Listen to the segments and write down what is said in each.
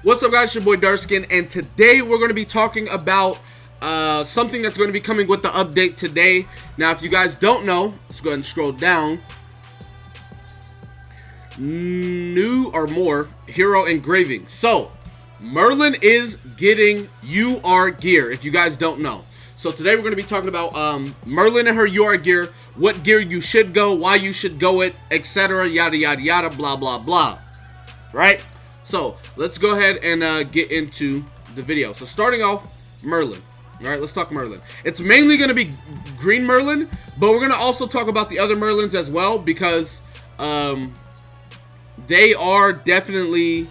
What's up, guys? It's your boy Darkskin, and today we're going to be talking about something that's going to be coming with the update today. Now, if you guys don't know, let's go ahead and scroll down. New or more hero engraving. So, Merlin is getting UR gear, if you guys don't know. So today we're going to be talking about Merlin and her UR gear, what gear you should go, why you should go it, etc. Yada yada yada, blah blah blah. Right? So let's go ahead and get into the video. So starting off, Merlin. Alright, let's talk Merlin. It's mainly going to be green Merlin, but we're going to also talk about the other Merlins as well, because they are definitely,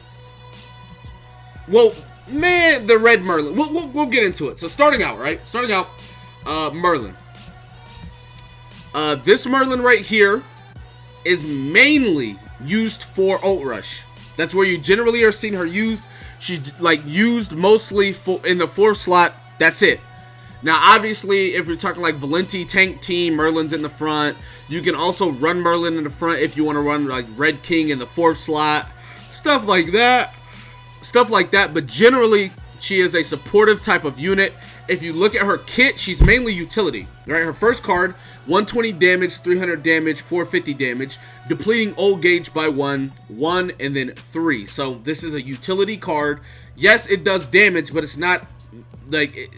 well, man, the red Merlin. We'll get into it. So starting out, right? Starting out, Merlin. This Merlin right here is mainly used for ult rush. That's where you generally are seeing her used. She's like used mostly for in the 4th slot. That's it. Now, obviously, if you're talking like Valenti tank team, Merlin's in the front. You can also run Merlin in the front if you want to run like Red King in the 4th slot. Stuff like that. But generally, she is a supportive type of unit. If you look at her kit, she's mainly utility. Right? Her first card, 120 damage, 300 damage, 450 damage, depleting ult gauge by 1, and then 3. So this is a utility card. Yes, it does damage, but it's not like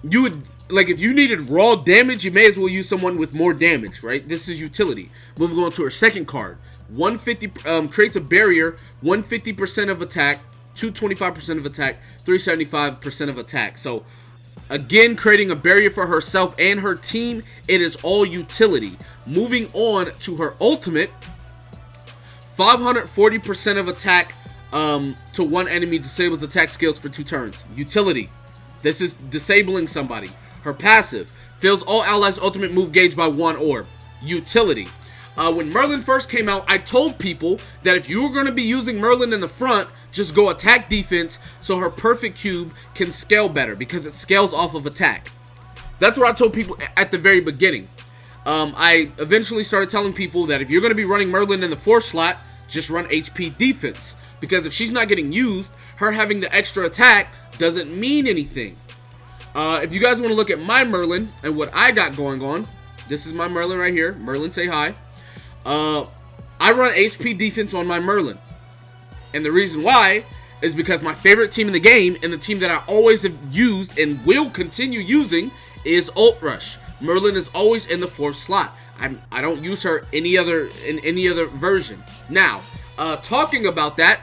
you would like if you needed raw damage, you may as well use someone with more damage, right? This is utility. Moving on to her second card. 150 creates a barrier, 150% of attack, 225% of attack, 375% of attack. So again, creating a barrier for herself and her team. It is all utility. Moving on to her ultimate, 540% of attack to one enemy, disables attack skills for 2 turns. Utility. This is disabling somebody. Her passive, fills all allies' ultimate move gauge by 1 orb. Utility. When Merlin first came out, I told people that if you were going to be using Merlin in the front, just go attack defense so her perfect cube can scale better, because it scales off of attack. That's what I told people at the very beginning. I eventually started telling people that if you're going to be running Merlin in the 4th slot, just run HP defense, because if she's not getting used, her having the extra attack doesn't mean anything. If you guys want to look at my Merlin and what I got going on, this is my Merlin right here. Merlin, say hi. I run HP defense on my Merlin. And the reason why is because my favorite team in the game, and the team that I always have used and will continue using, is ult rush. Merlin is always in the 4th slot. I don't use her in any other version. Now, talking about that,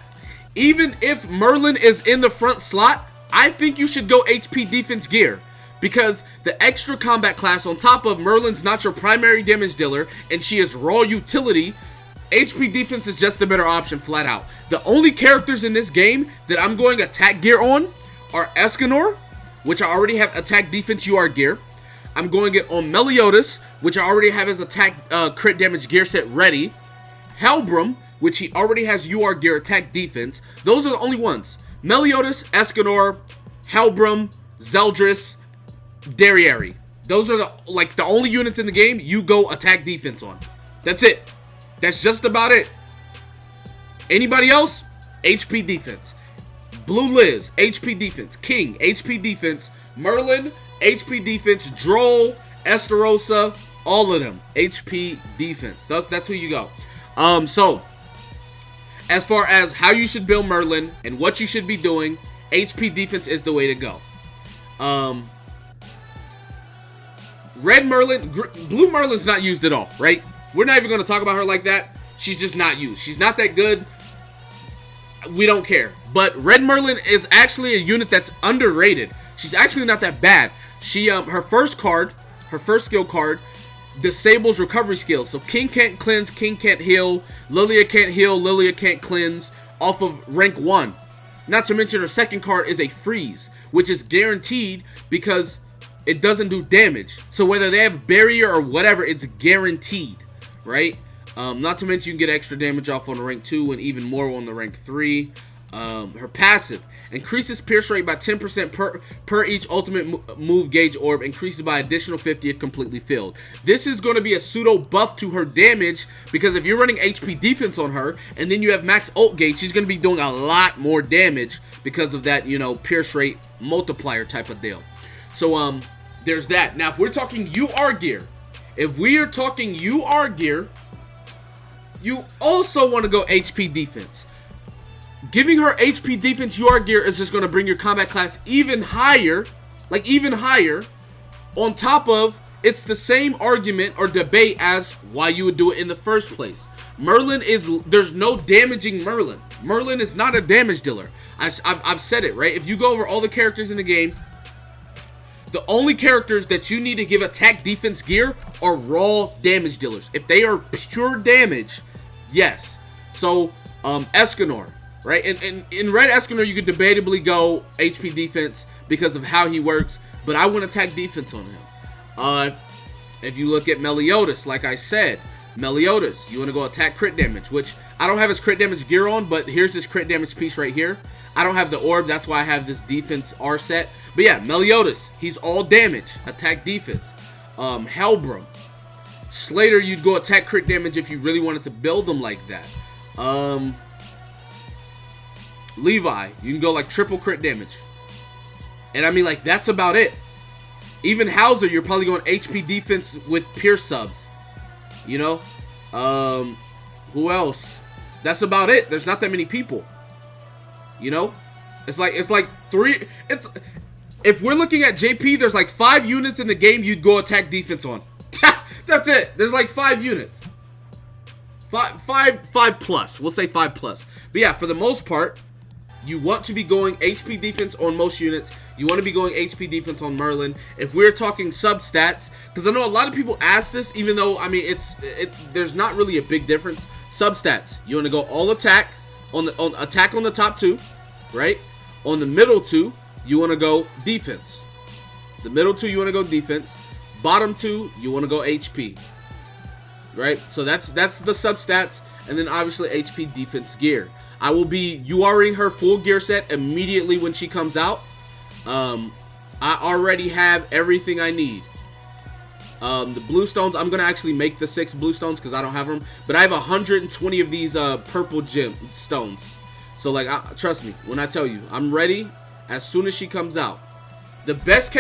even if Merlin is in the front slot, I think you should go HP defense gear, because the extra combat class on top of Merlin's not your primary damage dealer and she is raw utility, HP defense is just the better option flat out. The only characters in this game that I'm going attack gear on are Escanor, which I already have attack defense UR gear. I'm going it on Meliodas, which I already have his attack crit damage gear set ready. Helbram, which he already has UR gear attack defense. Those are the only ones. Meliodas, Escanor, Helbram, Zeldris, Derriere. Those are the only units in the game you go attack defense on. That's it. That's just about it. Anybody else? HP defense. Blue Liz, HP defense. King, HP defense. Merlin, HP defense. Droll, Esterosa, all of them, HP defense. That's who you go. So as far as how you should build Merlin and what you should be doing, HP defense is the way to go. Red Merlin, Blue Merlin's not used at all, right? We're not even going to talk about her like that. She's just not used. She's not that good. We don't care. But Red Merlin is actually a unit that's underrated. She's actually not that bad. She her first skill card, disables recovery skills. So King can't cleanse, King can't heal, Lilia can't heal, Lilia can't cleanse off of rank 1. Not to mention her second card is a freeze, which is guaranteed because it doesn't do damage. So whether they have barrier or whatever, it's guaranteed, right? Not to mention you can get extra damage off on the rank 2 and even more on the rank 3. Her passive increases pierce rate by 10% per each ultimate move gauge orb, increases by additional 50 if completely filled. This is going to be a pseudo buff to her damage, because if you're running HP defense on her and then you have max ult gauge, she's going to be doing a lot more damage because of that, you know, pierce rate multiplier type of deal. So there's that. Now if we're talking UR gear, you also want to go HP defense. Giving her HP defense UR gear is just going to bring your combat class even higher, like even higher. On top of, it's the same argument or debate as why you would do it in the first place. There's no damaging Merlin. Merlin is not a damage dealer. I've said it, right? If you go over all the characters in the game, the only characters that you need to give attack defense gear are raw damage dealers. If they are pure damage, yes. So, Escanor. Right, in Red Escanor, you could debatably go HP defense because of how he works, but I want attack defense on him. If you look at Meliodas, like I said, Meliodas, you want to go attack crit damage, which I don't have his crit damage gear on, but here's his crit damage piece right here. I don't have the orb, that's why I have this defense R set. But yeah, Meliodas, he's all damage, attack defense. Hellbrum, Slater, you'd go attack crit damage if you really wanted to build them like that. Levi, you can go like triple crit damage. And I mean, like, that's about it. Even Hauser, you're probably going HP defense with Pierce subs. You know? Who else? That's about it. There's not that many people. You know? It's like three. If we're looking at JP, there's like 5 units in the game you'd go attack defense on. That's it. There's like 5 units. Five plus. We'll say 5 plus. But yeah, for the most part, you want to be going HP defense on most units. You want to be going HP defense on Merlin. If we're talking substats, because I know a lot of people ask this, even though, I mean, there's not really a big difference. Substats, you want to go all attack on attack on the top 2, right? On the middle 2, you want to go defense. The middle 2, you want to go defense. Bottom 2, you want to go HP. Right? So that's the substats, and then obviously HP defense gear. I will be URing her full gear set immediately when she comes out. I already have everything I need. The blue stones, I'm gonna actually make the 6 blue stones because I don't have them, but I have 120 of these purple gem stones. So like, trust me when I tell you, I'm ready as soon as she comes out. The best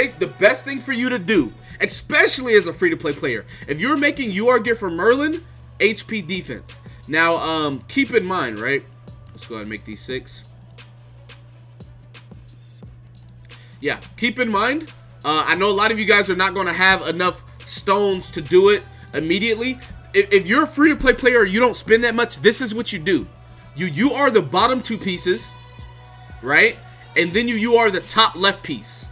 thing for you to do, especially as a free-to-play player, if you're making UR gear for Merlin, HP defense. Now, keep in mind, right? Let's go ahead and make these 6. Yeah, keep in mind, I know a lot of you guys are not going to have enough stones to do it immediately. If you're a free-to-play player, you don't spend that much, this is what you do. You are the bottom 2 pieces, right? And then you are the top left piece.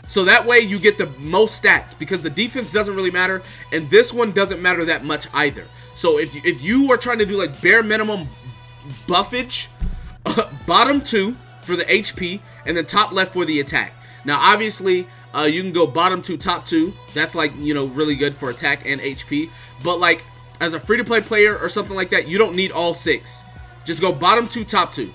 So that way you get the most stats, because the defense doesn't really matter, and this one doesn't matter that much either. So if you are trying to do like bare minimum buffage, bottom 2 for the HP, and then top left for the attack. Now obviously you can go bottom 2, top 2. That's like, you know, really good for attack and HP. But like as a free-to-play player or something like that, you don't need all 6. Just go bottom 2, top 2,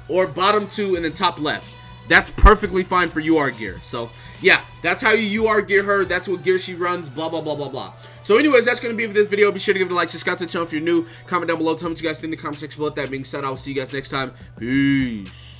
or bottom 2 and then top left. That's perfectly fine for UR gear. So yeah, that's how you UR gear her. That's what gear she runs, blah blah blah blah blah. So anyways, that's going to be it for this video. Be sure to give it a like, subscribe to the channel if you're new, comment down below, tell me what you guys think in the comment section below. That being said, I will see you guys next time. Peace.